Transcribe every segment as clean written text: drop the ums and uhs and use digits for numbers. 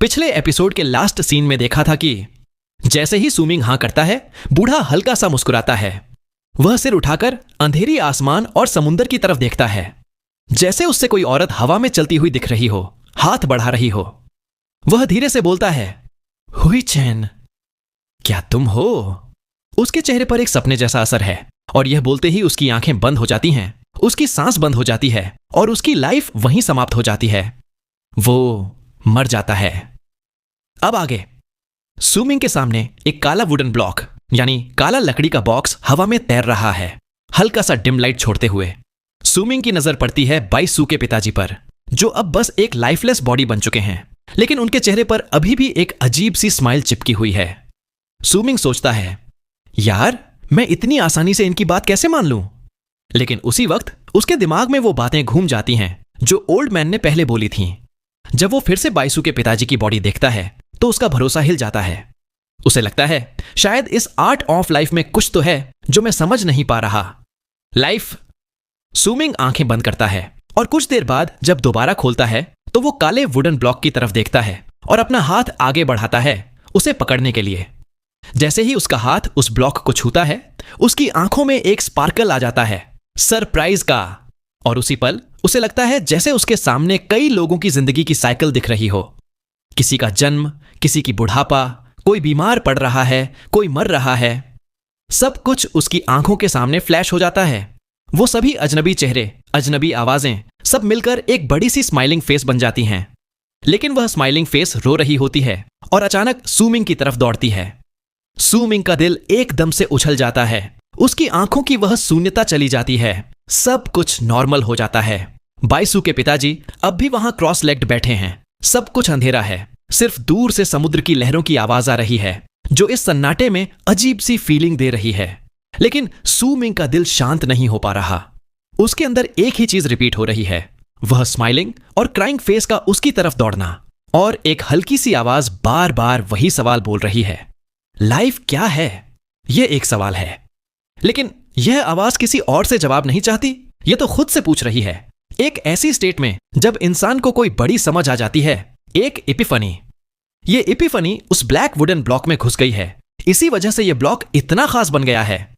पिछले एपिसोड के last scene में देखा था कि जैसे ही सुमिंग हां करता है, बूढ़ा हल्का सा मुस्कुराता है। वह सिर उठाकर अंधेरी आसमान और समुंदर की तरफ देखता है, जैसे उससे कोई औरत हवा में चलती हुई दिख रही हो, हाथ बढ़ा रही हो। वह धीरे से बोलता है, हुई चैन, क्या तुम हो? उसके चेहरे पर एक सपने जैसा असर है और यह बोलते ही उसकी आंखें बंद हो जाती हैं, उसकी सांस बंद हो जाती है और उसकी लाइफ वहीं समाप्त हो जाती है। वो मर जाता है। अब आगे सुमिंग के सामने एक काला वुडन ब्लॉक यानी काला लकड़ी का बॉक्स हवा में तैर रहा है, हल्का सा डिम लाइट छोड़ते हुए। सुमिंग की नजर पड़ती है बाईसू के पिताजी पर, जो अब बस एक लाइफलेस बॉडी बन चुके हैं, लेकिन उनके चेहरे पर अभी भी एक अजीब सी स्माइल चिपकी हुई है। सुमिंग सोचता है, यार मैं इतनी आसानी से इनकी बात कैसे मान लूं? लेकिन उसी वक्त उसके दिमाग में वो बातें घूम जाती हैं जो ओल्ड मैन ने पहले बोली थीं। जब वो फिर से बाईसू के पिताजी की बॉडी देखता है तो उसका भरोसा हिल जाता है। उसे लगता है शायद इस आर्ट ऑफ लाइफ में कुछ तो है जो मैं समझ नहीं पा रहा। लाइफ। सुमिंग आंखें बंद करता है और कुछ देर बाद जब दोबारा खोलता है तो वो काले वुडन ब्लॉक की तरफ देखता है और अपना हाथ आगे बढ़ाता है उसे पकड़ने के लिए। जैसे ही उसका हाथ उस ब्लॉक को छूता है, उसकी आंखों में एक स्पार्कल आ जाता है, सरप्राइज का। और उसी पल उसे लगता है जैसे उसके सामने कई लोगों की जिंदगी की साइकिल दिख रही हो। किसी का जन्म, किसी की बुढ़ापा, कोई बीमार पड़ रहा है, कोई मर रहा है। सब कुछ उसकी आंखों के सामने फ्लैश हो जाता है। वो सभी अजनबी चेहरे, अजनबी आवाजें सब मिलकर एक बड़ी सी स्माइलिंग फेस बन जाती हैं। लेकिन वह स्माइलिंग फेस रो रही होती है और अचानक सुमिंग की तरफ दौड़ती है। सुमिंग का दिल एकदम से उछल जाता है। उसकी आंखों की वह शून्यता चली जाती है। सब कुछ नॉर्मल हो जाता है। बाईसू के पिताजी अब भी वहां क्रॉस लेग्ड बैठे हैं। सब कुछ अंधेरा है। सिर्फ दूर से समुद्र की लहरों की आवाज आ रही है जो इस सन्नाटे में अजीब सी फीलिंग दे रही है। लेकिन सुमिंग का दिल शांत नहीं हो पा रहा। उसके अंदर एक ही चीज रिपीट हो रही है, वह स्माइलिंग और क्राइंग फेस का उसकी तरफ दौड़ना। और एक हल्की सी आवाज बार बार वही सवाल बोल रही है, लाइफ क्या है? यह एक सवाल है, लेकिन यह आवाज किसी और से जवाब नहीं चाहती। यह तो खुद से पूछ रही है। एक ऐसी स्टेट में जब इंसान को कोई बड़ी समझ आ जाती है, एक एपिफनी। यह एपिफनी उस ब्लैक वुडन ब्लॉक में घुस गई है। इसी वजह से यह ब्लॉक इतना खास बन गया है।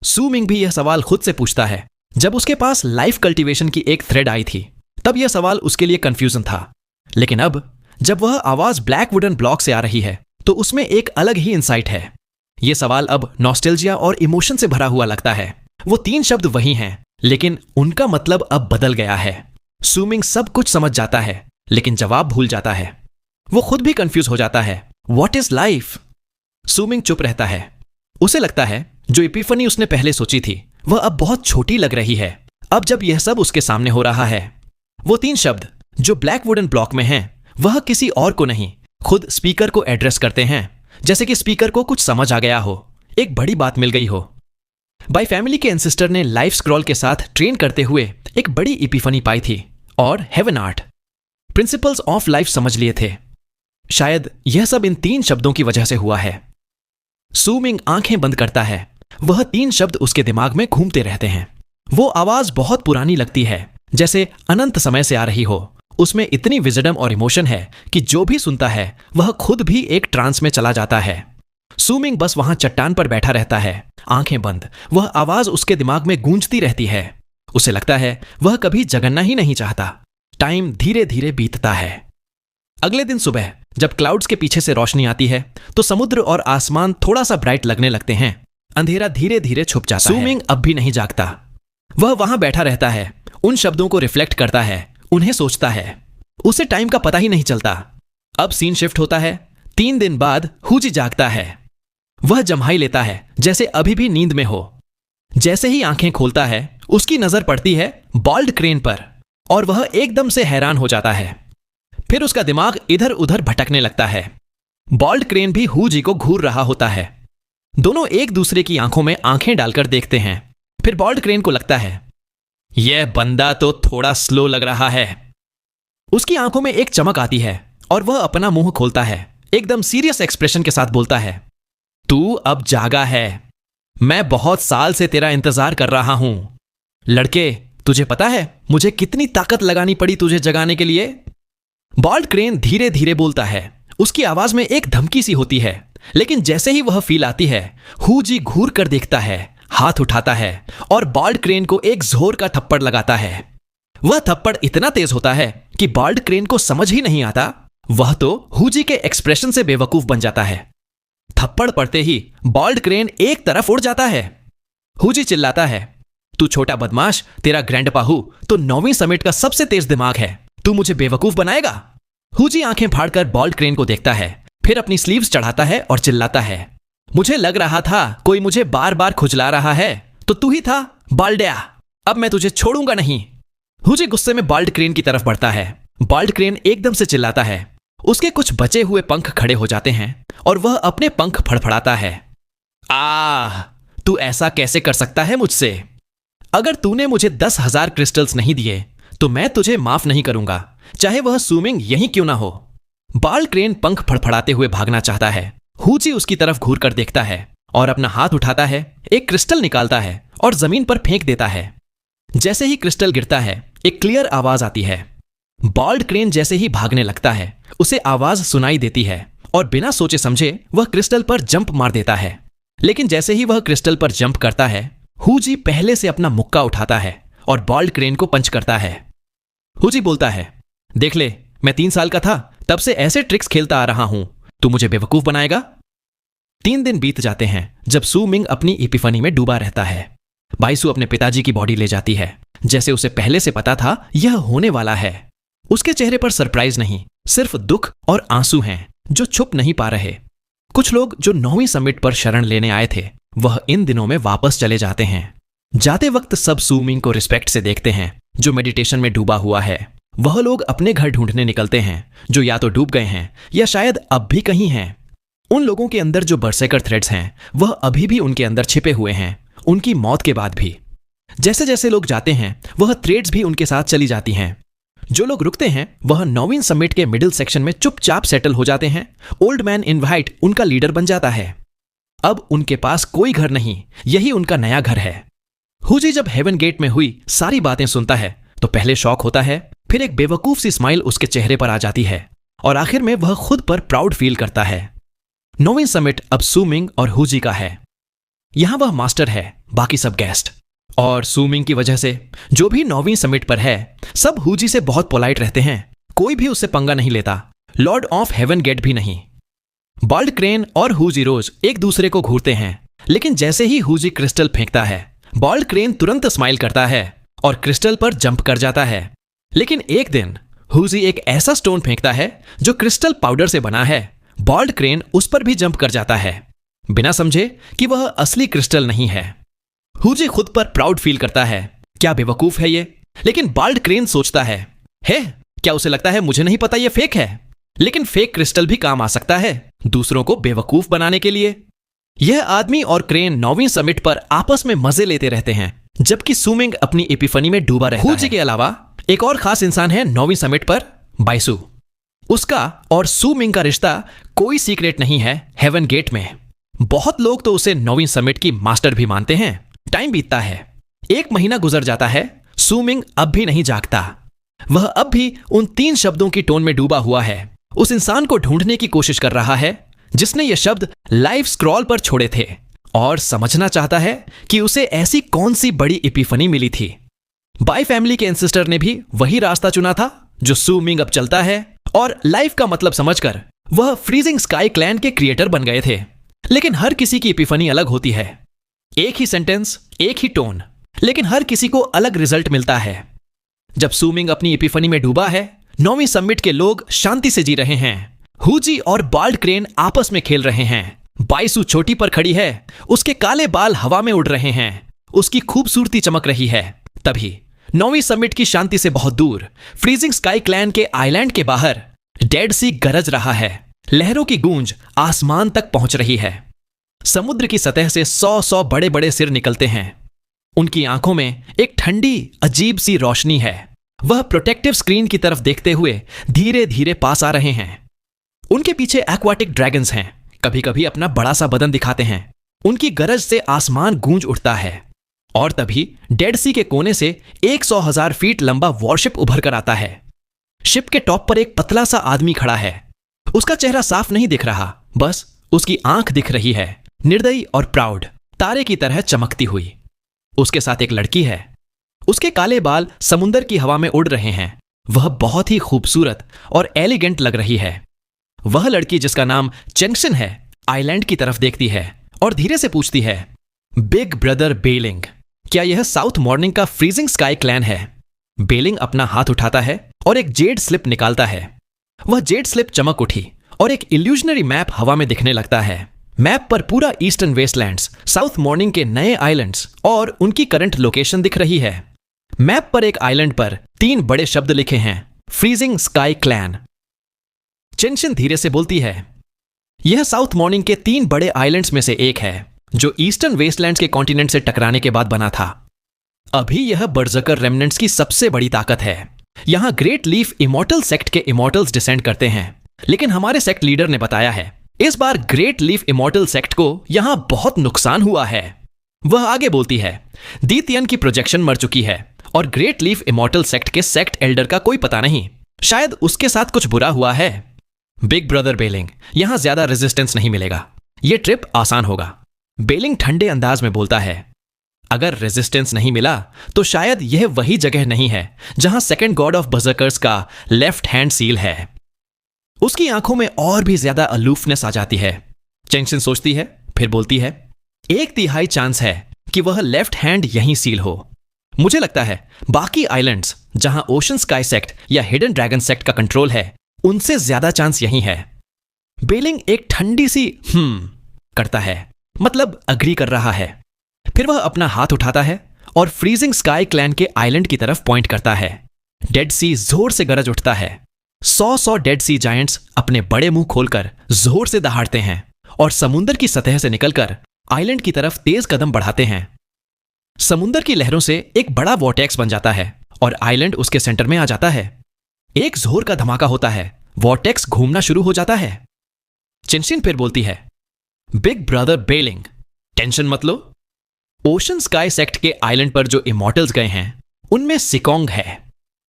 सुमिंग भी यह सवाल खुद से पूछता है। जब उसके पास लाइफ कल्टीवेशन की एक थ्रेड आई थी, तब यह सवाल उसके लिए कंफ्यूजन था। लेकिन अब जब वह आवाज ब्लैक वुडन ब्लॉक से आ रही है तो उसमें एक अलग ही इंसाइट है। यह सवाल अब नॉस्टैल्जिया और इमोशन से भरा हुआ लगता है। वो तीन शब्द वही हैं, लेकिन उनका मतलब अब बदल गया है। सुमिंग सब कुछ समझ जाता है, लेकिन जवाब भूल जाता है। वो खुद भी कंफ्यूज हो जाता है। What is life? सुमिंग चुप रहता है। उसे लगता है जो एपिफनी उसने पहले सोची थी वह अब बहुत छोटी लग रही है। अब जब यह सब उसके सामने हो रहा है, वो तीन शब्द जो ब्लैक वुडन ब्लॉक में हैं, वह किसी और को नहीं, खुद स्पीकर को एड्रेस करते हैं। जैसे कि स्पीकर को कुछ समझ आ गया हो, एक बड़ी बात मिल गई हो। बाई फैमिली के एंसेस्टर ने लाइफ स्क्रॉल के साथ ट्रेन करते हुए एक बड़ी एपिफनी पाई थी और heaven art, principles of life समझ लिए थे। शायद यह सब इन तीन शब्दों की वजह से हुआ है। सुमिंग आंखें बंद करता है। वह तीन शब्द उसके दिमाग में घूमते रहते हैं। वो आवाज बहुत पुरानी लगती है, जैसे अनंत समय से आ रही हो। उसमें इतनी विजडम और इमोशन है कि जो भी सुनता है वह खुद भी एक ट्रांस में चला जाता है। सुमिंग बस वहां चट्टान पर बैठा रहता है, आंखें बंद। वह आवाज उसके दिमाग में गूंजती रहती है। उसे लगता है वह कभी जगना ही नहीं चाहता। टाइम धीरे धीरे बीतता है। अगले दिन सुबह जब क्लाउड्स के पीछे से रोशनी आती है तो समुद्र और आसमान थोड़ा सा ब्राइट लगने लगते हैं। अंधेरा धीरे धीरे छुप जाता है। सुमिंग अब भी नहीं जागता। वह वहां बैठा रहता है, उन शब्दों को रिफ्लेक्ट करता है, उन्हें सोचता है। उसे टाइम का पता ही नहीं चलता। अब सीन शिफ्ट होता है। 3 दिन बाद हुजी जागता है। वह जम्हाई लेता है जैसे अभी भी नींद में हो। जैसे ही आंखें खोलता है उसकी नजर पड़ती है बॉल्ड क्रेन पर और वह एकदम से हैरान हो जाता है। फिर उसका दिमाग इधर उधर भटकने लगता है। बॉल्ड क्रेन भी हुजी को घूर रहा होता है। दोनों एक दूसरे की आंखों में आंखें डालकर देखते हैं। फिर बॉल्ड क्रेन को लगता है यह बंदा तो थोड़ा स्लो लग रहा है। उसकी आंखों में एक चमक आती है और वह अपना मुंह खोलता है। एकदम सीरियस एक्सप्रेशन के साथ बोलता है, तू अब जागा है। मैं बहुत साल से तेरा इंतजार कर रहा हूं। लड़के, तुझे पता है मुझे कितनी ताकत लगानी पड़ी तुझे जगाने के लिए? बॉल्ड क्रेन धीरे धीरे बोलता है, उसकी आवाज में एक धमकी सी होती है, लेकिन जैसे ही वह फील आती है, हुजी घूर कर देखता है, हाथ उठाता है और बाल्ड क्रेन को एक जोर का थप्पड़ लगाता है। वह थप्पड़ इतना तेज होता है कि बाल्ड क्रेन को समझ ही नहीं आता। वह तो हुजी के एक्सप्रेशन से बेवकूफ बन जाता है। थप्पड़ पड़ते ही बाल्ड क्रेन एक तरफ उड़ जाता है। हुजी चिल्लाता है, तू छोटा बदमाश, तेरा ग्रैंडपा हूं तो 9वीं समिट का सबसे तेज दिमाग है, तू मुझे बेवकूफ बनाएगा। हुजी आंखें फाड़कर बाल्ड क्रेन को देखता है, फिर अपनी स्लीव्स चढ़ाता है और चिल्लाता है, मुझे लग रहा था कोई मुझे बार बार खुजला रहा है, तो तू ही था बाल्डिया, अब मैं तुझे छोड़ूंगा नहीं। हुजी गुस्से में बाल्ड क्रेन की तरफ बढ़ता है। बाल्ड क्रेन एकदम से चिल्लाता है, उसके कुछ बचे हुए पंख खड़े हो जाते हैं और वह अपने पंख फड़फड़ाता है। आह, तू ऐसा कैसे कर सकता है मुझसे? अगर तूने मुझे 10,000 क्रिस्टल्स नहीं दिए तो मैं तुझे माफ नहीं करूंगा, चाहे वह सूमिंग यहीं क्यों ना हो। बाल्ड क्रेन पंख फड़फड़ाते हुए भागना चाहता है। हुजी उसकी तरफ घूर कर देखता है और अपना हाथ उठाता है, एक क्रिस्टल निकालता है और जमीन पर फेंक देता है। जैसे ही क्रिस्टल गिरता है, एक क्लियर आवाज आती है। बाल्ड क्रेन जैसे ही भागने लगता है, उसे आवाज सुनाई देती है और बिना सोचे समझे वह क्रिस्टल पर जंप मार देता है। लेकिन जैसे ही वह क्रिस्टल पर जंप करता है, हुजी पहले से अपना मुक्का उठाता है और बाल्ड क्रेन को पंच करता है। हुजी बोलता है, देख ले, मैं 3 साल का था तब से ऐसे ट्रिक्स खेलता आ रहा हूं, तू मुझे बेवकूफ बनाएगा। 3 दिन बीत जाते हैं जब सू मिंग अपनी इपिफनी में डूबा रहता है। बाइसू अपने पिताजी की बॉडी ले जाती है, जैसे उसे पहले से पता था यह होने वाला है। उसके चेहरे पर सरप्राइज नहीं, सिर्फ दुख और आंसू हैं जो छुप नहीं पा रहे। कुछ लोग जो 9वीं समिट पर शरण लेने आए थे, वह इन दिनों में वापस चले जाते हैं। जाते वक्त सब सू मिंग को रिस्पेक्ट से देखते हैं, जो मेडिटेशन में डूबा हुआ है। वह लोग अपने घर ढूंढने निकलते हैं, जो या तो डूब गए हैं या शायद अब भी कहीं हैं। उन लोगों के अंदर जो बरसेकर थ्रेड्स हैं, वह अभी भी उनके अंदर छिपे हुए हैं, उनकी मौत के बाद भी। जैसे जैसे लोग जाते हैं, वह थ्रेड्स भी उनके साथ चली जाती हैं। जो लोग रुकते हैं, वह 9वीं समिट के मिडिल सेक्शन में चुपचाप सेटल हो जाते हैं। ओल्ड मैन इन व्हाइट उनका लीडर बन जाता है। अब उनके पास कोई घर नहीं, यही उनका नया घर है। हुजी जब हेवन गेट में हुई सारी बातें सुनता है तो पहले शॉक होता है, फिर एक बेवकूफ सी स्माइल उसके चेहरे पर आ जाती है और आखिर में वह खुद पर प्राउड फील करता है। 9वीं समिट अब सू मिंग और हुजी का है। यहां वह मास्टर है, बाकी सब गेस्ट। और सू मिंग की वजह से जो भी 9वीं समिट पर है, सब हुजी से बहुत पोलाइट रहते हैं। कोई भी उससे पंगा नहीं लेता, लॉर्ड ऑफ हेवन गेट भी नहीं। बाल्ड क्रेन और हुजी रोज एक दूसरे को घूरते हैं, लेकिन जैसे ही हुजी क्रिस्टल फेंकता है, बाल्ड क्रेन तुरंत स्माइल करता है और क्रिस्टल पर जंप कर जाता है। लेकिन एक दिन हुजी एक ऐसा स्टोन फेंकता है जो क्रिस्टल पाउडर से बना है। बाल्ड क्रेन उस पर भी जंप कर जाता है, बिना समझे कि वह असली क्रिस्टल नहीं है। हुजी खुद पर प्राउड फील करता है, क्या बेवकूफ है ये। लेकिन बाल्ड क्रेन सोचता है, क्या उसे लगता है मुझे नहीं पता ये फेक है? लेकिन फेक क्रिस्टल भी काम आ सकता है दूसरों को बेवकूफ बनाने के लिए। यह आदमी और क्रेन 9वीं समिट पर आपस में मजे लेते रहते हैं, जबकि सू मिंग अपनी एपिफनी में डूबा रहता है। हुजी के अलावा एक और खास इंसान है 9वीं समिट पर, बाइसू। उसका और सू मिंग का रिश्ता कोई सीक्रेट नहीं है हेवन गेट में। बहुत लोग तो उसे 9वीं समिट की मास्टर भी मानते हैं। टाइम बीतता है, 1 महीना गुजर जाता है। सू मिंग अब भी नहीं जागता। वह अब भी उन 3 शब्दों की टोन में डूबा हुआ है। उस इंसान को ढूंढने की कोशिश कर रहा है जिसने ये शब्द लाइव स्क्रॉल पर छोड़े थे, और समझना चाहता है कि उसे ऐसी कौन सी बड़ी एपिफनी मिली थी। बाय फैमिली के एंसेस्टर ने भी वही रास्ता चुना था जो सू मिंग अब चलता है, और लाइफ का मतलब समझकर वह फ्रीजिंग स्काई क्लैन के क्रिएटर बन गए थे। लेकिन हर किसी की एपिफनी अलग होती है। एक ही सेंटेंस, एक ही टोन, लेकिन हर किसी को अलग रिजल्ट मिलता है। जब सू मिंग अपनी एपिफनी में डूबा है, 9वीं समिट के लोग शांति से जी रहे हैं। हुजी और बाल्ड क्रेन आपस में खेल रहे हैं। बाइसू चोटी पर खड़ी है, उसके काले बाल हवा में उड़ रहे हैं, उसकी खूबसूरती चमक रही है। तभी 9वीं समिट की शांति से बहुत दूर फ्रीजिंग स्काई क्लैन के आइलैंड के बाहर डेड सी गरज रहा है। लहरों की गूंज आसमान तक पहुंच रही है। समुद्र की सतह से 100 बड़े बड़े सिर निकलते हैं। उनकी आंखों में एक ठंडी अजीब सी रोशनी है। वह प्रोटेक्टिव स्क्रीन की तरफ देखते हुए धीरे धीरे पास आ रहे हैं। उनके पीछे एक्वाटिक ड्रैगन्स हैं, कभी कभी अपना बड़ा सा बदन दिखाते हैं। उनकी गरज से आसमान गूंज उठता है। और तभी डेड सी के कोने से 100,000 फीट लंबा वॉरशिप उभर कर आता है। शिप के टॉप पर एक पतला सा आदमी खड़ा है। उसका चेहरा साफ नहीं दिख रहा, बस उसकी आंख दिख रही है, निर्दयी और प्राउड, तारे की तरह चमकती हुई। उसके साथ एक लड़की है। उसके काले बाल समुंदर की हवा में उड़ रहे हैं। वह बहुत ही खूबसूरत और एलिगेंट लग रही है। वह लड़की जिसका नाम चेंगशिन है, आइलैंड की तरफ देखती है और धीरे से पूछती है, बिग ब्रदर बेलिंग, क्या यह साउथ मॉर्निंग का फ्रीजिंग स्काई क्लैन है? बेलिंग अपना हाथ उठाता है और एक जेड स्लिप निकालता है। वह जेड स्लिप चमक उठी और एक इल्यूजनरी मैप हवा में दिखने लगता है। मैप पर पूरा ईस्टर्न वेस्टलैंड्स, साउथ मॉर्निंग के नए आइलैंड्स और उनकी करंट लोकेशन दिख रही है। मैप पर एक आइलैंड पर 3 बड़े शब्द लिखे हैं, फ्रीजिंग स्काई क्लैन। चेंगशिन धीरे से बोलती है, यह साउथ मॉर्निंग के 3 बड़े आइलैंड्स में से एक है जो ईस्टर्न वेस्टलैंड्स के कॉन्टिनेंट से टकराने के बाद बना था। अभी यह बर्जकर रेमनेंट्स की सबसे बड़ी ताकत है। यहां ग्रेट लीफ इमॉर्टल सेक्ट के इमॉर्टल्स डिसेंड करते हैं, लेकिन हमारे सेक्ट लीडर ने बताया है इस बार ग्रेट लीफ इमॉर्टल सेक्ट को यहां बहुत नुकसान हुआ है। वह आगे बोलती है, दीतियन की प्रोजेक्शन मर चुकी है और ग्रेट लीफ इमॉर्टल सेक्ट के सेक्ट एल्डर का कोई पता नहीं। शायद उसके साथ कुछ बुरा हुआ है। बिग ब्रदर बेलिंग, यहां ज्यादा रेजिस्टेंस नहीं मिलेगा। यह ट्रिप आसान होगा। बेलिंग ठंडे अंदाज में बोलता है, अगर रेजिस्टेंस नहीं मिला तो शायद यह वही जगह नहीं है जहां सेकंड गॉड ऑफ बर्जर्कर्स का लेफ्ट हैंड सील है। उसकी आंखों में और भी ज्यादा अलूफनेस आ जाती है। चेंगशिन सोचती है, फिर बोलती है, 1/3 चांस है कि वह लेफ्ट हैंड यहीं सील हो। मुझे लगता है बाकी आइलैंड्स जहां ओशन स्काई सेक्ट या हिडन ड्रैगन सेक्ट का कंट्रोल है, उनसे ज्यादा चांस यहीं है। बेलिंग एक ठंडी सी करता है, मतलब अग्री कर रहा है। फिर वह अपना हाथ उठाता है और फ्रीजिंग स्काई क्लैन के आइलैंड की तरफ पॉइंट करता है। डेड सी जोर से गरज उठता है। 100 डेड सी जायंट्स अपने बड़े मुंह खोलकर जोर से दहाड़ते हैं और समुंदर की सतह से निकलकर आइलैंड की तरफ तेज कदम बढ़ाते हैं। समुंदर की लहरों से एक बड़ा वॉर्टेक्स बन जाता है और आइलैंड उसके सेंटर में आ जाता है। एक जोर का धमाका होता है, वॉर्टेक्स घूमना शुरू हो जाता है। चेंगशिन फिर बोलती है, बिग ब्रदर बेलिंग, टेंशन मत लो। ओशन स्काई सेक्ट के आइलैंड पर जो इमॉर्टल्स गए हैं उनमें सिकोंग है।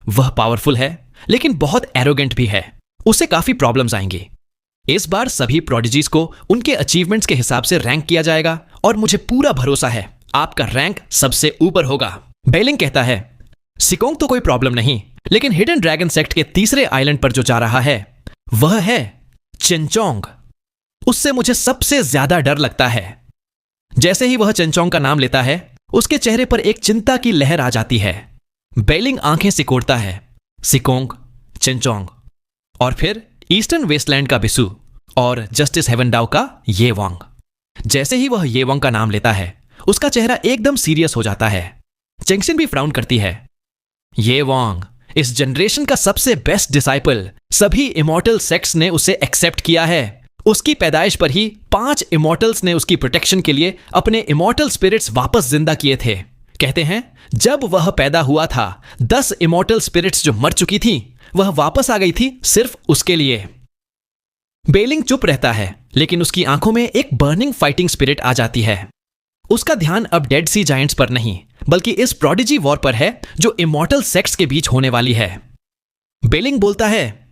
वह पावरफुल है लेकिन बहुत एरोगेंट भी है। उसे काफी प्रॉब्लम्स आएंगी। इस बार सभी प्रोडिजीज को उनके अचीवमेंट्स के हिसाब से रैंक किया जाएगा और मुझे पूरा भरोसा है आपका रैंक सबसे ऊपर होगा। बेलिंग कहता है, सिकोंग तो कोई प्रॉब्लम नहीं, लेकिन हिडन ड्रैगन सेक्ट के तीसरे आइलैंड पर जो जा रहा है वह है चेंचोंग। उससे मुझे सबसे ज्यादा डर लगता है। जैसे ही वह चेंचोंग का नाम लेता है उसके चेहरे पर एक चिंता की लहर आ जाती है। बेलिंग आंखें सिकोड़ता है, सिकोंग, चेंचोंग और फिर ईस्टर्न वेस्टलैंड का बिसु और जस्टिस हेवनडाउ का ये वांग। जैसे ही वह ये वांग का नाम लेता है उसका चेहरा एकदम सीरियस हो जाता है। चेंगशिन भी फ्राउन करती है। ये वांग इस जनरेशन का सबसे बेस्ट डिसाइपल, सभी इमॉर्टल सेक्ट्स ने उसे एक्सेप्ट किया है। उसकी पैदाइश पर ही 5 इमॉर्टल्स ने उसकी प्रोटेक्शन के लिए अपने इमॉर्टल स्पिरिट्स वापस जिंदा किए थे। कहते हैं जब वह पैदा हुआ था 10 इमॉर्टल स्पिरिट्स जो मर चुकी थी वह वापस आ गई थी सिर्फ उसके लिए। बेलिंग चुप रहता है लेकिन उसकी आंखों में एक बर्निंग फाइटिंग स्पिरिट आ जाती है। उसका ध्यान अब डेड सी जायंट्स पर नहीं बल्कि इस प्रोडिजी वॉर पर है जो इमॉर्टल सेक्ट्स के बीच होने वाली है। बेलिंग बोलता है,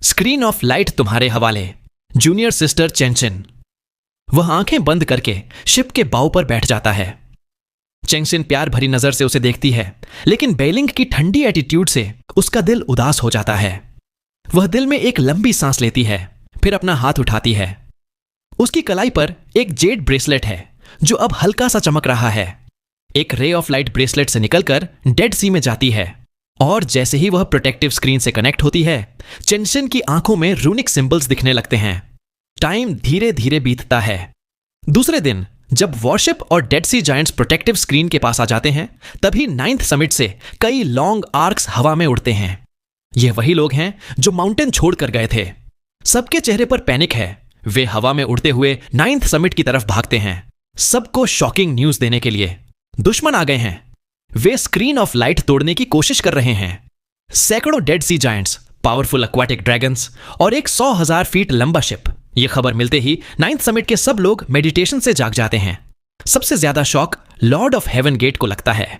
स्क्रीन ऑफ लाइट तुम्हारे हवाले, जूनियर सिस्टर चेंगशिन। वह आंखें बंद करके शिप के बाव पर बैठ जाता है। चेंगशिन प्यार भरी नजर से उसे देखती है, लेकिन बेलिंग की ठंडी एटीट्यूड से उसका दिल उदास हो जाता है। वह दिल में एक लंबी सांस लेती है, फिर अपना हाथ उठाती है। उसकी कलाई पर एक जेड ब्रेसलेट है जो अब हल्का सा चमक रहा है। एक रे ऑफ लाइट ब्रेसलेट से निकलकर डेड सी में जाती है और जैसे ही वह प्रोटेक्टिव स्क्रीन से कनेक्ट होती है चेंगशिन की आंखों में रूनिक सिंबल्स दिखने लगते हैं। टाइम धीरे धीरे बीतता है। दूसरे दिन जब वॉरशिप और डेड सी जायंट्स प्रोटेक्टिव स्क्रीन के पास आ जाते हैं तभी 9th समिट से कई लॉन्ग आर्क्स हवा में उड़ते हैं। ये वही लोग हैं जो माउंटेन छोड़कर गए थे। सबके चेहरे पर पैनिक है। वे हवा में उड़ते हुए 9th समिट की तरफ भागते हैं, सबको शॉकिंग न्यूज देने के लिए। दुश्मन आ गए हैं। वे स्क्रीन ऑफ लाइट तोड़ने की कोशिश कर रहे हैं। सैकड़ों डेड सी जायंट्स, पावरफुल एक्वाटिक ड्रैगन्स और एक 100,000 फीट लंबा शिप। यह खबर मिलते ही 9th समिट के सब लोग मेडिटेशन से जाग जाते हैं। सबसे ज्यादा shock lord of heaven gate को लगता है।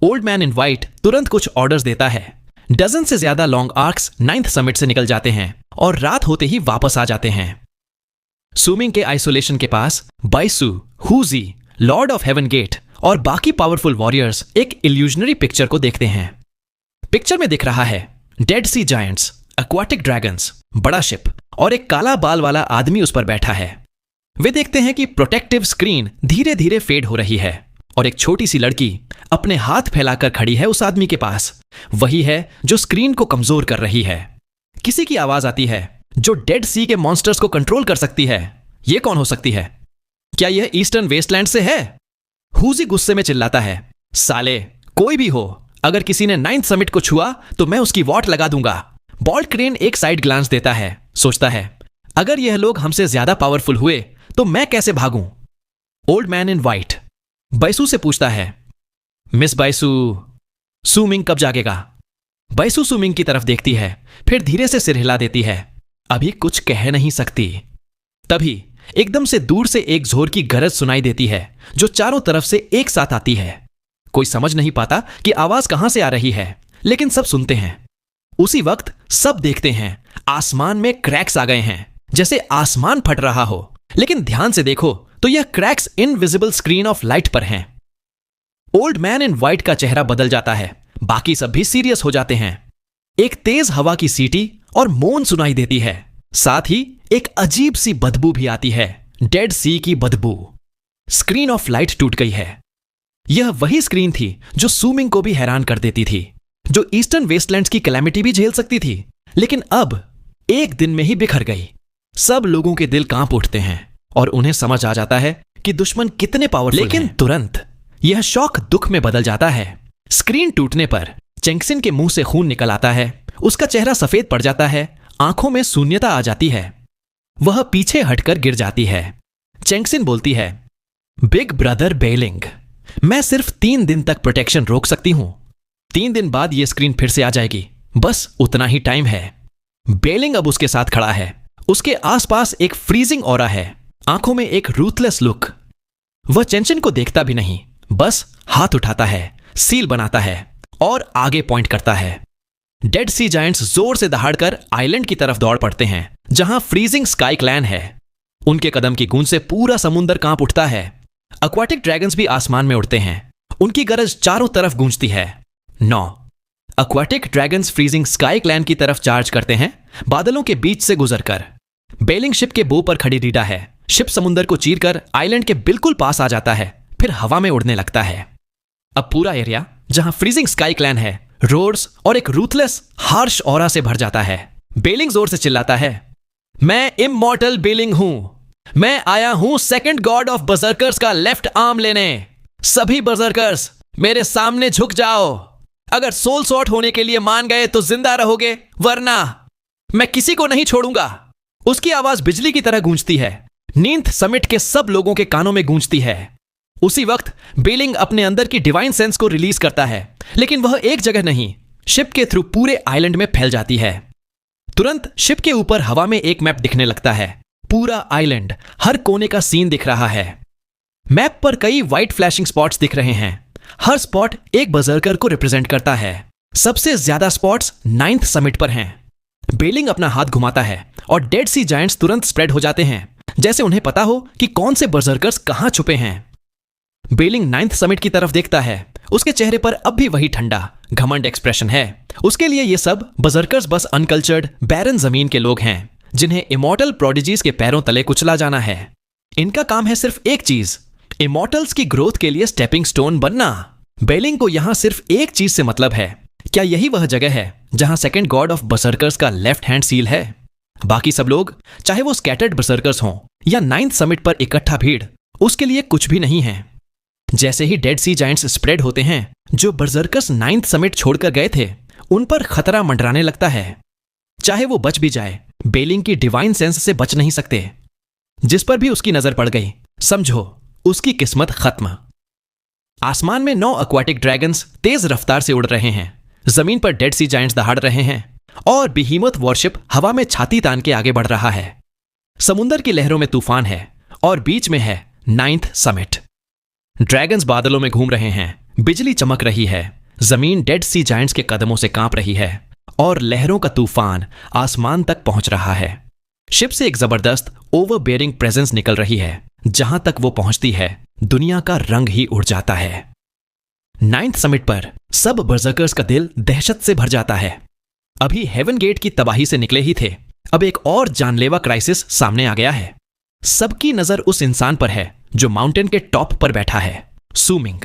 ओल्ड मैन इन वाइट तुरंत कुछ ऑर्डर्स देता है। डजन से ज्यादा लॉन्ग आर्क्स 9th समिट से निकल जाते हैं और रात होते ही वापस आ जाते हैं। सूमिंग के आइसोलेशन के पास बाइसू, हुजी, लॉर्ड ऑफ हेवन गेट और बाकी पावरफुल वॉरियर्स एक इल्यूजनरी पिक्चर को देखते हैं। पिक्चर में दिख रहा है डेड सी जायंट्स, एक्वाटिक ड्रैगन्स, बड़ा शिप और एक काला बाल वाला आदमी उस पर बैठा है। वे देखते हैं कि प्रोटेक्टिव स्क्रीन धीरे धीरे फेड हो रही है और एक छोटी सी लड़की अपने हाथ फैलाकर खड़ी है उस आदमी के पास। वही है जो स्क्रीन को कमजोर कर रही है। किसी की आवाज आती है जो डेड सी के मॉन्स्टर्स को कंट्रोल कर सकती है। यह कौन हो सकती है? क्या यह ईस्टर्न वेस्टलैंड से है? हुजी गुस्से में चिल्लाता है, साले कोई भी हो, अगर किसी ने 9th समिट को छुआ तो मैं उसकी वॉट लगा दूंगा। बॉल्ट क्रेन एक साइड ग्लांस देता है, सोचता है अगर यह लोग हमसे ज्यादा पावरफुल हुए तो मैं कैसे भागूं? ओल्ड मैन इन व्हाइट बाइसू से पूछता है, मिस बाइसू, सूमिंग कब जागेगा? बाइसू सूमिंग की तरफ देखती है, फिर धीरे से सिर हिला देती है। अभी कुछ कह नहीं सकती। तभी एकदम से दूर से एक जोर की गरज सुनाई देती है जो चारों तरफ से एक साथ आती है। कोई समझ नहीं पाता कि आवाज कहां से आ रही है, लेकिन सब सुनते हैं। उसी वक्त सब देखते हैं आसमान में क्रैक्स आ गए हैं, जैसे आसमान फट रहा हो। लेकिन ध्यान से देखो तो यह cracks invisible screen of light पर हैं। ओल्ड मैन इन व्हाइट का चेहरा बदल जाता है, बाकी सब भी सीरियस हो जाते हैं। एक तेज हवा की सीटी और मौन सुनाई देती है, साथ ही एक अजीब सी बदबू भी आती है, डेड सी की बदबू। स्क्रीन ऑफ लाइट टूट गई है। यह वही स्क्रीन थी जो सूमिंग को भी हैरान कर देती थी, जो ईस्टर्न वेस्टलैंड्स की कैलेमिटी भी झेल सकती थी, लेकिन अब एक दिन में ही बिखर गई। सब लोगों के दिल कांप उठते हैं और उन्हें समझ आ जाता है कि दुश्मन कितने पावरफुल हैं। लेकिन तुरंत यह शौक दुख में बदल जाता है। स्क्रीन टूटने पर चेंगसिन के मुंह से खून निकल आता है, उसका चेहरा सफेद पड़ जाता है, आंखों में शून्यता आ जाती है। वह पीछे हटकर गिर जाती है। चेंगसिन बोलती है, बिग ब्रदर बेलिंग, मैं सिर्फ 3 दिन तक प्रोटेक्शन रोक सकती हूं। 3 दिन बाद यह स्क्रीन फिर से आ जाएगी, बस उतना ही टाइम है। बेलिंग अब उसके साथ खड़ा है। उसके आसपास एक फ्रीजिंग ऑरा है, आंखों में एक रूथलेस लुक। वह चेंगसिन को देखता भी नहीं, बस हाथ उठाता है, सील बनाता है और आगे पॉइंट करता है। डेड सी जायंट्स जोर से दहाड़कर आइलैंड की तरफ दौड़ पड़ते हैं जहां फ्रीजिंग स्काई क्लैन है। उनके कदम की गूंज से पूरा समुद्र कांप उठता है। एक्वाटिक ड्रैगन्स भी आसमान में उड़ते हैं, उनकी गरज चारों तरफ गूंजती है। 9 aquatic dragons freezing sky clan की तरफ चार्ज करते हैं, बादलों के बीच से गुजरकर। बेलिंग शिप के बो पर खड़ी रीडा है। शिप समुद्र को चीरकर आइलैंड के बिल्कुल पास आ जाता है, फिर हवा में उड़ने लगता है। अब पूरा एरिया जहां फ्रीजिंग स्काई क्लैन है रोर्स और एक रूथलेस हार्श ऑरा से भर जाता है। बेलिंग जोर से चिल्लाता है, मैं इमॉर्टल बेलिंग हूं, मैं आया हूं सेकंड गॉड ऑफ बर्जर्कर्स का लेफ्ट आर्म लेने। सभी बर्जर्कर्स मेरे सामने झुक जाओ। अगर सोल सॉर्ट होने के लिए मान गए तो जिंदा रहोगे, वरना मैं किसी को नहीं छोड़ूंगा। उसकी आवाज बिजली की तरह गूंजती है, 9th समिट के सब लोगों के कानों में गूंजती है। उसी वक्त बेलिंग अपने अंदर की डिवाइन सेंस को रिलीज करता है, लेकिन वह एक जगह नहीं, शिप के थ्रू पूरे आइलैंड में फैल जाती है। तुरंत शिप के ऊपर हवा में एक मैप दिखने लगता है। पूरा आइलैंड, हर कोने का सीन दिख रहा है। मैप पर कई व्हाइट फ्लैशिंग स्पॉट्स दिख रहे हैं। हर स्पॉट एक बर्जर्कर को रिप्रेजेंट करता है। सबसे ज्यादा स्पॉट्स 9th समिट पर हैं। बेलिंग अपना हाथ घुमाता है और डेड सी जायंट्स तुरंत स्प्रेड हो जाते हैं, जैसे उन्हें पता हो कि कौन से बर्जर्कर्स कहां छुपे हैं। बेलिंग 9th समिट की तरफ देखता है। उसके चेहरे पर अब भी वही ठंडा घमंड एक्सप्रेशन है। उसके लिए ये सब बर्जर्कर्स बस अनकल्चर्ड बैरन जमीन के लोग हैं, जिन्हें इमॉर्टल प्रोडिजीज के पैरों तले कुचला जाना है। इनका काम है सिर्फ एक चीज, इमॉर्टल्स की ग्रोथ के लिए स्टेपिंग स्टोन बनना। बेलिंग को यहां सिर्फ एक चीज से मतलब है, क्या यही वह जगह है जहां सेकंड गॉड ऑफ बर्जर्कर्स का लेफ्ट हैंड सील है? बाकी सब लोग, चाहे वो स्कैटर्ड बर्जर्कर्स हों या 9th समिट पर इकट्ठा भीड़, उसके लिए कुछ भी नहीं है। जैसे ही डेड सी जायंट्स स्प्रेड होते हैं, जो बर्जर्कर्स 9th समिट छोड़कर गए थे, उन पर खतरा मंडराने लगता है। चाहे वो बच भी जाए, बेलिंग की डिवाइन सेंस से बच नहीं सकते। जिस पर भी उसकी नजर पड़ गई, समझो उसकी किस्मत खत्म। आसमान में 9 एक्वाटिक ड्रैगन्स तेज रफ्तार से उड़ रहे हैं। जमीन पर डेड सी जायंट्स दहाड़ रहे हैं और बिहीमथ वॉरशिप हवा में छाती तान के आगे बढ़ रहा है। समुंदर की लहरों में तूफान है और बीच में है 9th समिट। ड्रैगन्स बादलों में घूम रहे हैं, बिजली चमक रही है, जमीन डेड सी जायंट्स के कदमों से कांप रही है और लहरों का तूफान आसमान तक पहुंच रहा है। शिप से एक जबरदस्त ओवरबेयरिंग प्रेजेंस निकल रही है। जहां तक वो पहुंचती है दुनिया का रंग ही उड़ जाता है। 9th समिट पर सब बर्जर्कर्स का दिल दहशत से भर जाता है। अभी हेवन गेट की तबाही से निकले ही थे, अब एक और जानलेवा क्राइसिस सामने आ गया है। सबकी नजर उस इंसान पर है जो माउंटेन के टॉप पर बैठा है, सूमिंग।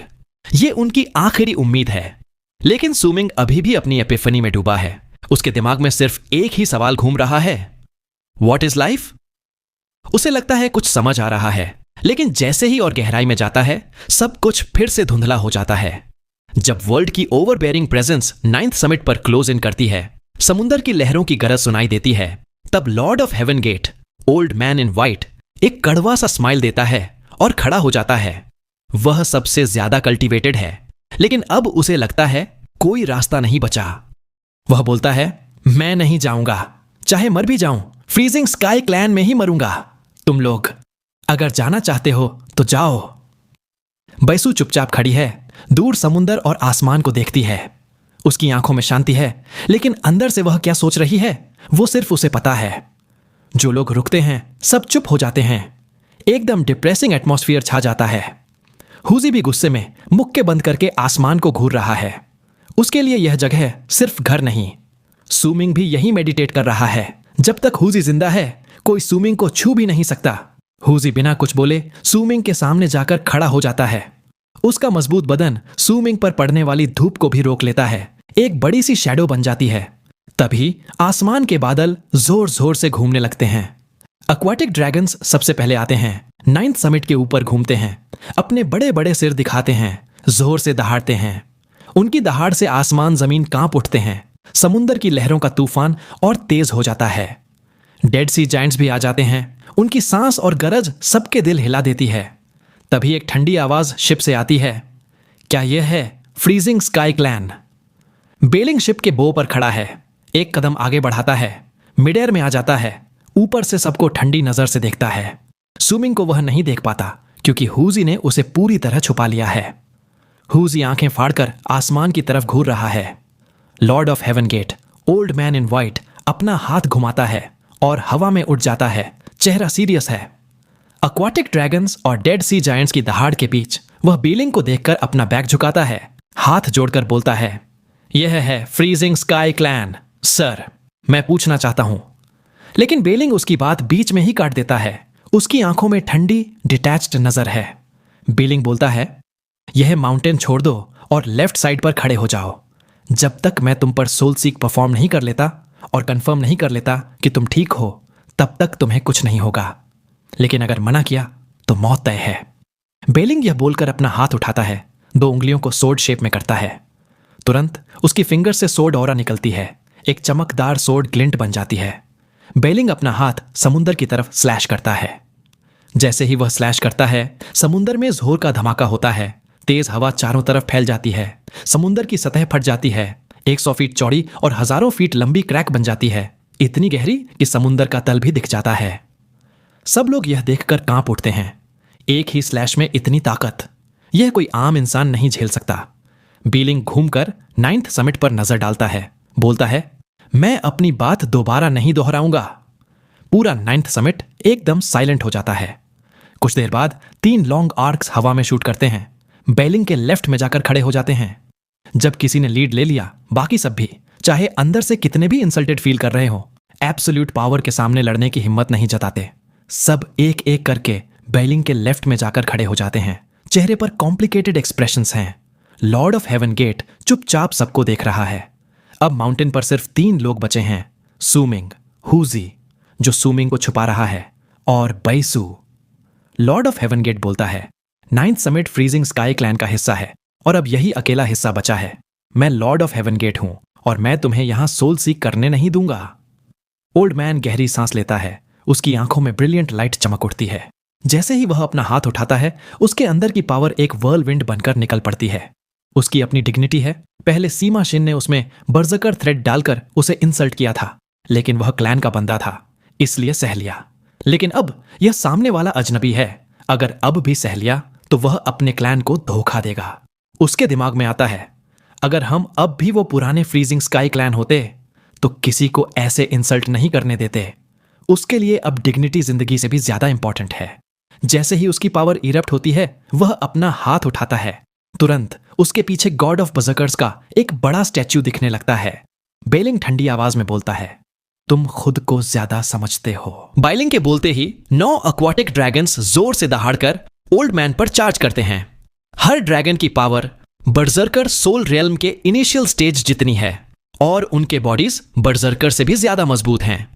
ये उनकी आखिरी उम्मीद है। लेकिन सूमिंग अभी भी अपनी एपिफनी में डूबा है। उसके दिमाग में सिर्फ एक ही सवाल घूम रहा है, व्हाट इज लाइफ? उसे लगता है कुछ समझ आ रहा है, लेकिन जैसे ही और गहराई में जाता है सब कुछ फिर से धुंधला हो जाता है। जब वर्ल्ड की ओवरबेयरिंग प्रेजेंस 9th समिट पर क्लोज इन करती है, समुंदर की लहरों की गरज सुनाई देती है, तब lord of heaven gate, old man in white, एक कड़वा सा स्माइल देता है और खड़ा हो जाता है। वह सबसे ज्यादा कल्टीवेटेड है, लेकिन अब उसे लगता है कोई रास्ता नहीं बचा। वह बोलता है, मैं नहीं जाऊंगा, चाहे मर भी जाऊं, फ्रीजिंग स्काई क्लैन में ही मरूंगा। तुम लोग अगर जाना चाहते हो तो जाओ। बैसू चुपचाप खड़ी है, दूर समुंदर और आसमान को देखती है। उसकी आंखों में शांति है, लेकिन अंदर से वह क्या सोच रही है वो सिर्फ उसे पता है। जो लोग रुकते हैं सब चुप हो जाते हैं। एकदम डिप्रेसिंग एटमॉस्फेयर छा जाता है। हुजी भी गुस्से में मुक्के बंद करके आसमान को घूर रहा है। उसके लिए यह जगह सिर्फ घर नहीं, सूमिंग भी यही मेडिटेट कर रहा है। जब तक हुजी जिंदा है कोई सूमिंग को छू भी नहीं सकता। हुजी बिना कुछ बोले सूमिंग के सामने जाकर खड़ा हो जाता है। उसका मजबूत बदन सूमिंग पर पड़ने वाली धूप को भी रोक लेता है। एक बड़ी सी शैडो बन जाती है। तभी आसमान के बादल जोर जोर से घूमने लगते हैं। एक्वाटिक ड्रैगन्स सबसे पहले आते हैं। 9th समिट के ऊपर घूमते हैं, अपने बड़े बड़े सिर दिखाते हैं, जोर से दहाड़ते हैं। उनकी दहाड़ से आसमान जमीन कांप उठते हैं। समुंदर की लहरों का तूफान और तेज हो जाता है। डेड सी जायंट्स भी आ जाते हैं। उनकी सांस और गरज सबके दिल हिला देती है। तभी एक ठंडी आवाज शिप से आती है, क्या यह है फ्रीजिंग स्काई क्लैन? बेलिंग शिप के बो पर खड़ा है, एक कदम आगे बढ़ाता है, मिड एयर में आ जाता है, ऊपर से सबको ठंडी नजर से देखता है। सूमिंग को वह नहीं देख पाता क्योंकि हुजी ने उसे पूरी तरह छुपा लिया है। हुजी आंखें फाड़कर आसमान की तरफ घूर रहा है। Lord of heaven gate, old man in white, अपना हाथ घुमाता है और हवा में उड़ जाता है। चेहरा सीरियस है। एक्वाटिक ड्रैगन्स और डेड सी जायंट्स की दहाड़ के बीच वह बेलिंग को देखकर अपना बैग झुकाता है, हाथ जोड़कर बोलता है, यह है फ्रीजिंग स्काई क्लैन सर, मैं पूछना चाहता हूं। लेकिन बेलिंग उसकी बात बीच में ही काट देता है। उसकी आंखों में ठंडी डिटैच्ड नजर है। बेलिंग बोलता है, यह माउंटेन छोड़ दो और लेफ्ट साइड पर खड़े हो जाओ। जब तक मैं तुम पर सोल सीक परफॉर्म नहीं कर लेता और कंफर्म नहीं कर लेता कि तुम ठीक हो, तब तक तुम्हें कुछ नहीं होगा। लेकिन अगर मना किया तो मौत तय है। बेलिंग यह बोलकर अपना हाथ उठाता है, 2 उंगलियों को सोर्ड शेप में करता है। तुरंत उसकी फिंगर से सोर्ड ऑरा निकलती है। एक चमकदार सोर्ड ग्लिंट बन जाती है। बेलिंग अपना हाथ समुंदर की तरफ स्लैश करता है। जैसे ही वह स्लैश करता है समुंदर में जोर का धमाका होता है। तेज हवा चारों तरफ फैल जाती है। समुंदर की सतह फट जाती है। 100 फीट चौड़ी और हजारों फीट लंबी क्रैक बन जाती है, इतनी गहरी कि समुंदर का तल भी दिख जाता है। सब लोग यह देखकर कांप उठते हैं। एक ही स्लैश में इतनी ताकत, यह कोई आम इंसान नहीं झेल सकता। बेलिंग घूमकर 9th समिट पर नजर डालता है, बोलता है, मैं अपनी बात दोबारा नहीं दोहराऊंगा। पूरा 9th समिट एकदम साइलेंट हो जाता है। कुछ देर बाद 3 लॉन्ग आर्क्स हवा में शूट करते हैं। बेलिंग के लेफ्ट में जाकर खड़े हो जाते हैं। जब किसी ने लीड ले लिया, बाकी सब भी, चाहे अंदर से कितने भी इंसल्टेड फील कर रहे हो, एब्सोल्यूट पावर के सामने लड़ने की हिम्मत नहीं जताते। सब एक एक करके बेलिंग के लेफ्ट में जाकर खड़े हो जाते हैं। चेहरे पर कॉम्प्लिकेटेड एक्सप्रेशंस हैं। लॉर्ड ऑफ हेवन गेट चुपचाप सबको देख रहा है। अब माउंटेन पर सिर्फ 3 लोग बचे हैं, सूमिंग, हुजी जो सूमिंग को छुपा रहा है, और बैसू। लॉर्ड ऑफ हेवन गेट बोलता है, 9th summit freezing sky clan का हिस्सा है और अब यही अकेला हिस्सा बचा है। मैं लॉर्ड ऑफ हेवन गेट हूं और मैं तुम्हें यहां सोल सीक करने नहीं दूंगा। ओल्ड मैन गहरी सांस लेता है। उसकी आंखों में ब्रिलियंट लाइट चमक उठती है। जैसे ही वह अपना हाथ उठाता है, उसके अंदर की पावर एक व्हर्लविंड बनकर निकल पड़ती है। उसकी अपनी डिग्निटी है। पहले सीमा शिन ने उसमें बर्जकर थ्रेड डालकर उसे इंसल्ट किया था, लेकिन वह क्लैन का बंदा था, इसलिए सह लिया। लेकिन अब यह सामने वाला अजनबी है। अगर अब भी सह लिया तो वह अपने क्लैन को धोखा देगा। उसके दिमाग में आता है, अगर हम अब भी वो पुराने फ्रीजिंग स्काई क्लैन होते तो किसी को ऐसे इंसल्ट नहीं करने देते। उसके लिए अब डिग्निटी जिंदगी से भी ज्यादा इंपॉर्टेंट है। जैसे ही उसकी पावर इरप्ट होती है, वह अपना हाथ उठाता है। तुरंत उसके पीछे गॉड ऑफ बजर्कर्स का एक बड़ा स्टैच्यू दिखने लगता है। बेलिंग ठंडी आवाज में बोलता है, तुम खुद को ज्यादा समझते हो। बाइलिंग के बोलते ही 9 एक्वाटिक ड्रैगन्स जोर से दहाड़कर ओल्ड मैन पर चार्ज करते हैं। हर ड्रैगन की पावर बर्जर्कर सोल रियल्म के इनिशियल स्टेज जितनी है और उनके बॉडीज बर्जर्कर से भी ज्यादा मजबूत हैं।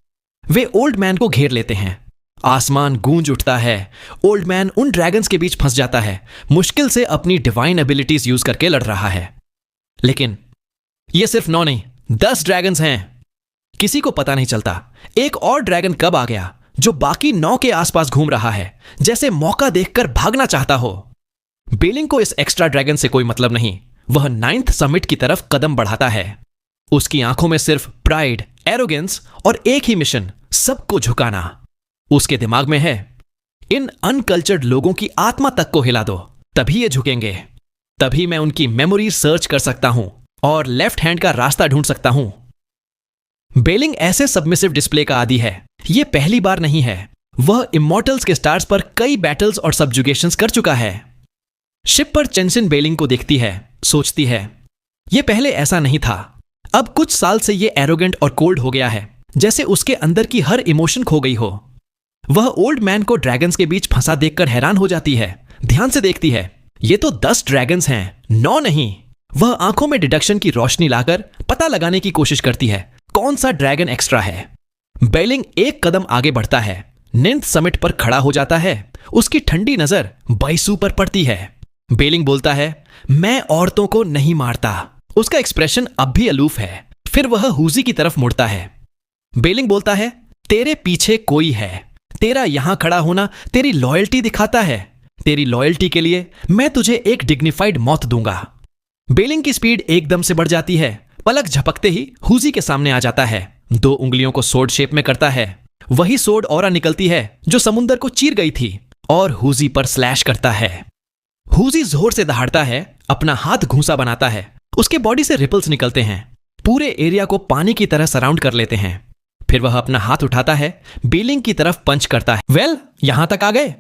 वे ओल्ड मैन को घेर लेते हैं। आसमान गूंज उठता है। ओल्ड मैन उन ड्रैगन्स के बीच फंस जाता है, मुश्किल से अपनी डिवाइन एबिलिटीज यूज करके लड़ रहा है। लेकिन ये सिर्फ 9 नहीं, 10 ड्रैगन्स हैं। किसी को पता नहीं चलता एक और ड्रैगन कब आ गया जो बाकी 9 के आसपास घूम रहा है, जैसे मौका देखकर भागना चाहता हो। बेलिंग को इस एक्स्ट्रा ड्रैगन से कोई मतलब नहीं। वह 9th समिट की तरफ कदम बढ़ाता है। उसकी आंखों में सिर्फ प्राइड, एरोगेंस और एक ही मिशन, सबको झुकाना। उसके दिमाग में है, इन अनकल्चर्ड लोगों की आत्मा तक को हिला दो, तभी ये झुकेंगे। तभी मैं उनकी मेमोरी सर्च कर सकता हूं और लेफ्ट हैंड का रास्ता ढूंढ सकता हूं। बेलिंग ऐसे सबमिसिव डिस्प्ले का आदी है। यह पहली बार नहीं है। वह इमॉर्टल्स के स्टार्स पर कई बैटल्स और सब्जुगेशंस कर चुका है। शिप पर चेंसिन बेलिंग को देखती है, सोचती है, यह पहले ऐसा नहीं था। अब कुछ साल से यह एरोगेंट और कोल्ड हो गया है, जैसे उसके अंदर की हर इमोशन खो गई हो। वह ओल्ड मैन को ड्रैगन्स के बीच फंसा देखकर हैरान हो जाती है। ध्यान से देखती है, ये तो 10 ड्रैगन्स हैं, 9 नहीं। वह आंखों में डिडक्शन की रोशनी लाकर पता लगाने की कोशिश करती है कौन सा ड्रैगन एक्स्ट्रा है। बेलिंग एक कदम आगे बढ़ता है, 9th समिट पर खड़ा हो जाता है। उसकी ठंडी नजर बाइसू पर पड़ती है। बेलिंग बोलता है, मैं औरतों को नहीं मारता। उसका एक्सप्रेशन अब भी अलूफ है। फिर वह हुजी की तरफ मुड़ता है। बेलिंग बोलता है, तेरे पीछे कोई है। तेरा यहां खड़ा होना तेरी लॉयल्टी दिखाता है। तेरी लॉयल्टी के लिए मैं तुझे एक डिग्निफाइड मौत दूंगा। बेलिंग की स्पीड एकदम से बढ़ जाती है। पलक झपकते ही हुजी के सामने आ जाता है। 2 उंगलियों को सोर्ड शेप में करता है। वही सोर्ड ऑरा निकलती है जो समुंदर को चीर गई थी और हुजी पर स्लैश करता है। हुजी जोर से दहाड़ता है, अपना हाथ घूंसा बनाता है। उसके बॉडी से रिपल्स निकलते हैं, पूरे एरिया को पानी की तरह सराउंड कर लेते हैं। फिर वह अपना हाथ उठाता है, बेलिंग की तरफ पंच करता है। वेल, यहां तक आ गए।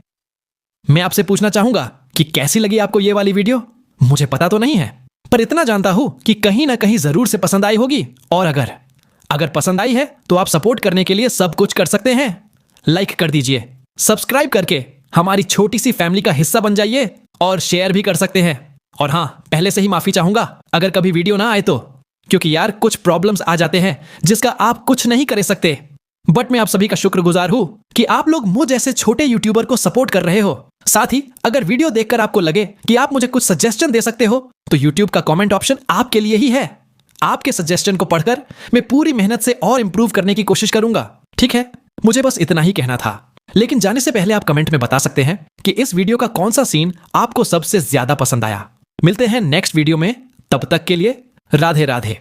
मैं आपसे पूछना चाहूंगा कि कैसी लगी आपको ये वाली वीडियो। मुझे पता तो नहीं है, पर इतना जानता हूं कि कहीं ना कहीं जरूर से पसंद आई होगी। और अगर पसंद आई है तो आप सपोर्ट करने के लिए सब कुछ कर सकते हैं। लाइक कर दीजिए, सब्सक्राइब करके हमारी छोटी सी फैमिली का हिस्सा बन जाइए और शेयर भी कर सकते हैं। और हां, पहले से ही माफी चाहूंगा अगर कभी वीडियो ना आए तो, क्योंकि यार कुछ प्रॉब्लम्स आ जाते हैं जिसका आप कुछ नहीं कर सकते। बट मैं आप सभी का शुक्रगुजार हूं कि आप लोग मुझ जैसे छोटे यूट्यूबर को सपोर्ट कर रहे हो। साथ ही अगर वीडियो देखकर आपको लगे कि आप मुझे कुछ सजेशन दे सकते हो तो यूट्यूब का कमेंट ऑप्शन आपके लिए ही है। आपके सजेशन को पढ़कर मैं पूरी मेहनत से और इंप्रूव करने की कोशिश करूंगा। ठीक है, मुझे बस इतना ही कहना था। लेकिन जाने से पहले आप कमेंट में बता सकते हैं कि इस वीडियो का कौन सा सीन आपको सबसे ज्यादा पसंद आया। मिलते हैं नेक्स्ट वीडियो में, तब तक के लिए राधे राधे।